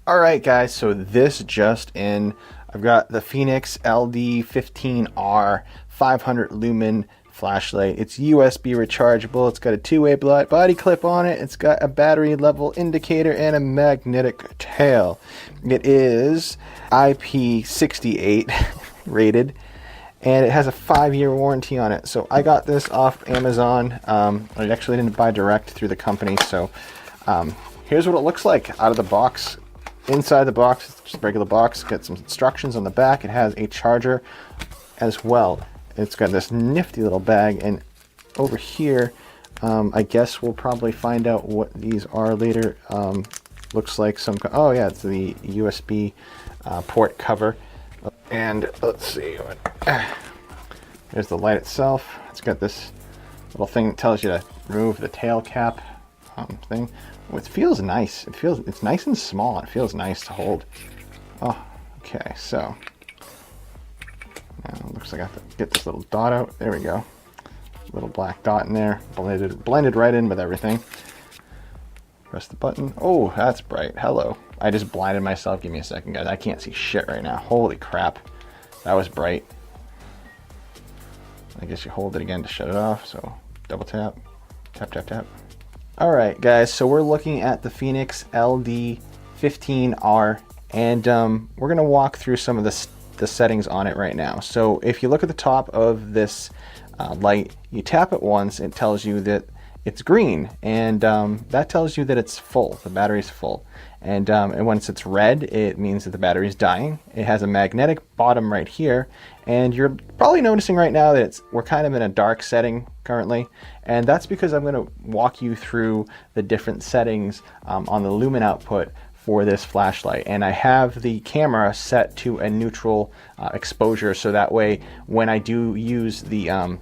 Alright guys, so this just in, I've got the Fenix Ld15R 500 lumen flashlight. It's USB rechargeable, it's got a two-way body clip on it, it's got a battery level indicator and a magnetic tail. It is IP68 rated and it has a 5-year warranty on it. So I got this off Amazon. I actually didn't buy direct through the company, so here's what it looks like out of the box. Inside the box, it's just a regular box. Got some instructions on the back. It has a charger as well. It's got this nifty little bag, and over here, I guess we'll probably find out what these are later. Looks like some, oh yeah, it's the USB port cover. And let's see, there's the light itself. It's got this little thing that tells you to remove the tail cap thing. It feels nice. It's nice and small. It feels nice to hold. Oh, okay. So now it looks like I have to get this little dot out. There we go. Little black dot in there, blended right in with everything. Press the button. Oh, that's bright. Hello. I just blinded myself. Give me a second, guys. I can't see shit right now. Holy crap. That was bright. I guess you hold it again to shut it off. So double tap. Tap, tap, tap. Alright guys, so we're looking at the Fenix Ld15R, and we're going to walk through some of the settings on it right now. So if you look at the top of this light, you tap it once, it tells you that it's green, and that tells you that it's full, the battery's full. And once it's red, it means that the battery's dying. It has a magnetic bottom right here, and you're probably noticing right now that we're kind of in a dark setting currently, and that's because I'm going to walk you through the different settings on the lumen output for this flashlight. And I have the camera set to a neutral exposure, so that way when I do use the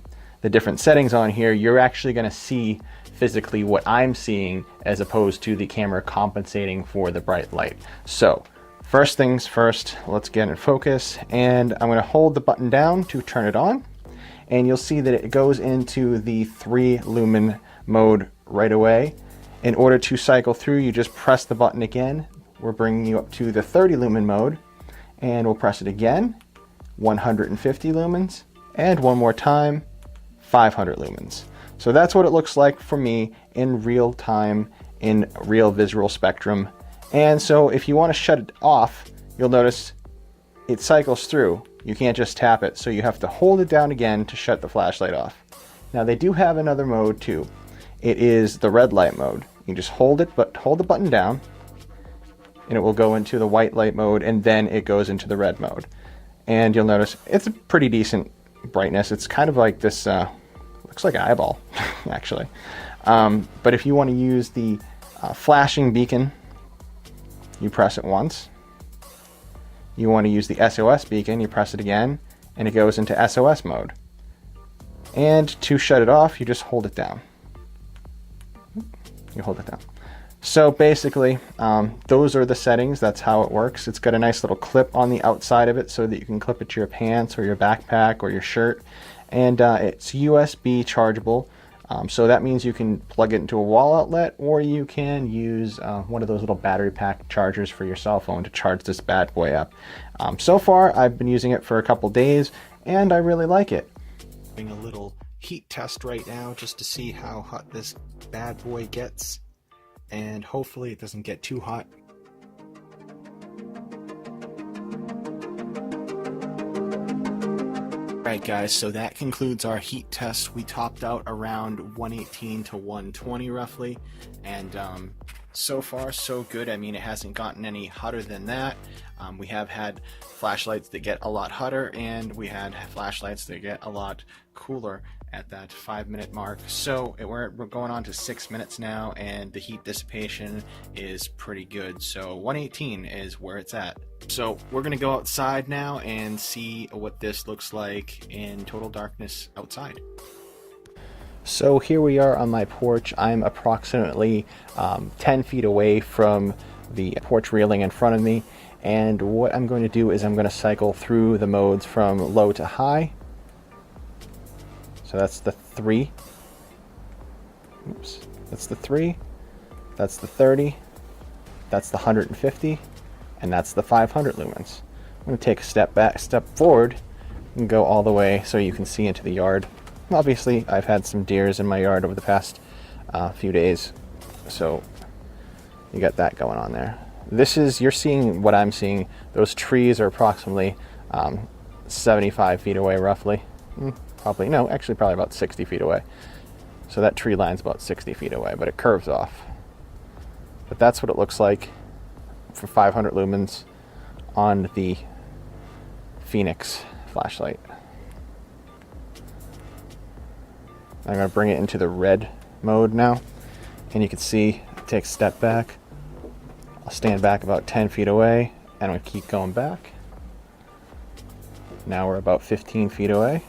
different settings on here, you're actually going to see physically what I'm seeing as opposed to the camera compensating for the bright light. So first things first, let's get in focus, and I'm going to hold the button down to turn it on, and you'll see that it goes into the 3 lumen mode right away. In order to cycle through, you just press the button again. We're bringing you up to the 30 lumen mode, and we'll press it again, 150 lumens, and one more time, 500 lumens. So that's what it looks like for me in real time, in real visual spectrum. And so if you want to shut it off, you'll notice it cycles through. You can't just tap it, so you have to hold it down again to shut the flashlight off. Now they do have another mode too. It is the red light mode. You just hold it, but hold the button down, and it will go into the white light mode, and then it goes into the red mode. And you'll notice it's a pretty decent brightness. It's kind of like this, looks like an eyeball, actually. But if you want to use the flashing beacon, you press it once. You want to use the SOS beacon, you press it again, and it goes into SOS mode. And to shut it off, you just hold it down. You hold it down. So basically, those are the settings. That's how it works. It's got a nice little clip on the outside of it so that you can clip it to your pants or your backpack or your shirt. And it's USB chargeable. So that means you can plug it into a wall outlet, or you can use one of those little battery pack chargers for your cell phone to charge this bad boy up. So far, I've been using it for a couple days, and I really like it. Doing a little heat test right now just to see how hot this bad boy gets, and hopefully it doesn't get too hot. Alright guys, so that concludes our heat test. We topped out around 118 to 120 roughly, and so far so good. I mean, it hasn't gotten any hotter than that. We have had flashlights that get a lot hotter, and we had flashlights that get a lot cooler at that 5-minute mark. So we're going on to 6 minutes now, and the heat dissipation is pretty good. So 118 is where it's at. So we're gonna go outside now and see what this looks like in total darkness outside. So here we are on my porch. I'm approximately 10 feet away from the porch railing in front of me, and what I'm going to do is I'm going to cycle through the modes from low to high. So that's the 3. Oops. That's the 3. That's the 30. That's the 150. and that's the 500 lumens. I'm going to take a step forward, and go all the way so you can see into the yard. Obviously, I've had some deers in my yard over the past few days, so you got that going on there. You're seeing what I'm seeing. Those trees are approximately 75 feet away, roughly. Probably about 60 feet away. So that tree line's about 60 feet away, but it curves off. But that's what it looks like for 500 lumens on the Fenix flashlight. I'm going to bring it into the red mode now, and you can see take a step back. I'll stand back about 10 feet away, and I'll keep going back. Now we're about 15 feet away.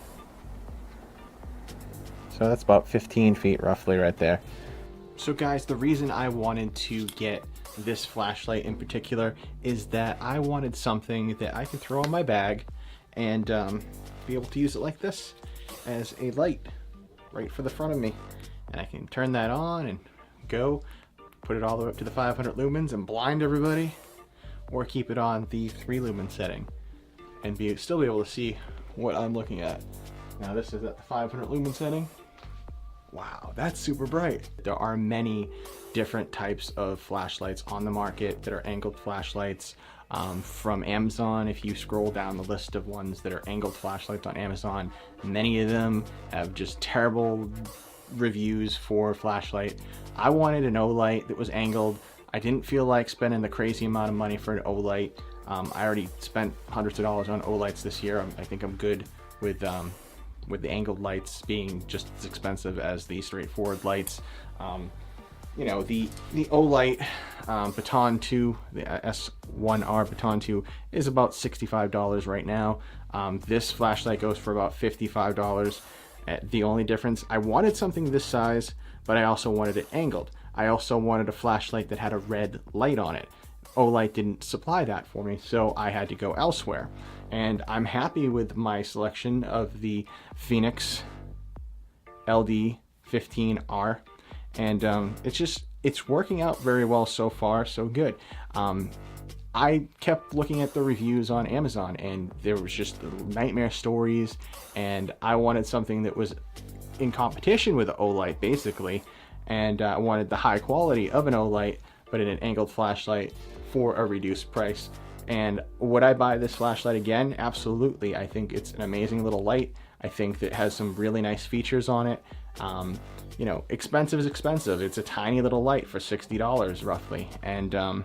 So that's about 15 feet roughly right there. So guys, the reason I wanted to get this flashlight in particular is that I wanted something that I could throw in my bag and be able to use it like this as a light right for the front of me. And I can turn that on and go, put it all the way up to the 500 lumens and blind everybody, or keep it on the 3 lumen setting and still be able to see what I'm looking at. Now this is at the 500 lumen setting. Wow, that's super bright. There are many different types of flashlights on the market that are angled flashlights from Amazon. If you scroll down the list of ones that are angled flashlights on Amazon, many of them have just terrible reviews for flashlight. I wanted an O-light that was angled. I didn't feel like spending the crazy amount of money for an O-light. I already spent hundreds of dollars on O-lights this year. I think I'm good with the angled lights being just as expensive as the straightforward lights. You know, the O-light Baton 2, the S1R Baton 2 is about $65 right now. This flashlight goes for about $55. The only difference, I wanted something this size, but I also wanted it angled. I also wanted a flashlight that had a red light on it. O-light didn't supply that for me, so I had to go elsewhere. And I'm happy with my selection of the Fenix Ld15R. And it's working out very well so far, so good. I kept looking at the reviews on Amazon, and there was just nightmare stories, and I wanted something that was in competition with the O-light, basically. And I wanted the high quality of an O-light, but in an angled flashlight for a reduced price. And would I buy this flashlight again? Absolutely. I think it's an amazing little light. I think that it has some really nice features on it. You know, expensive is expensive. It's a tiny little light for $60 roughly. And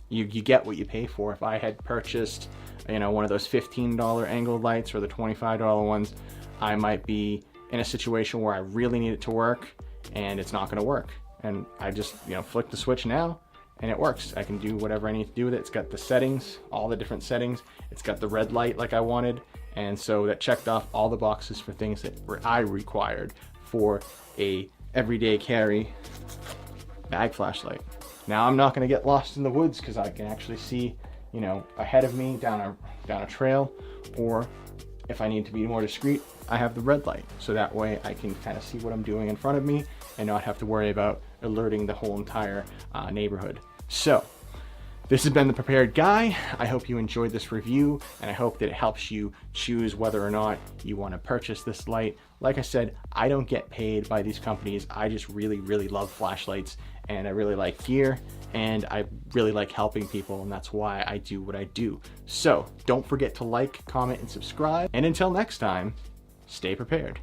you get what you pay for. If I had purchased, you know, one of those $15 angled lights or the $25 ones, I might be in a situation where I really need it to work and it's not going to work. And I just, you know, flick the switch now and it works. I can do whatever I need to do with it. It's got the settings, all the different settings. It's got the red light like I wanted. And so that checked off all the boxes for things that I required for a everyday carry bag flashlight. Now I'm not going to get lost in the woods because I can actually see, you know, ahead of me down a trail, or if I need to be more discreet, I have the red light. So that way I can kind of see what I'm doing in front of me and not have to worry about alerting the whole entire neighborhood. So this has been The Prepared Guy. I hope you enjoyed this review, and I hope that it helps you choose whether or not you want to purchase this light. Like I said, I don't get paid by these companies. I just really, really love flashlights, and I really like gear, and I really like helping people, and that's why I do what I do. So don't forget to like, comment, and subscribe. And until next time, stay prepared.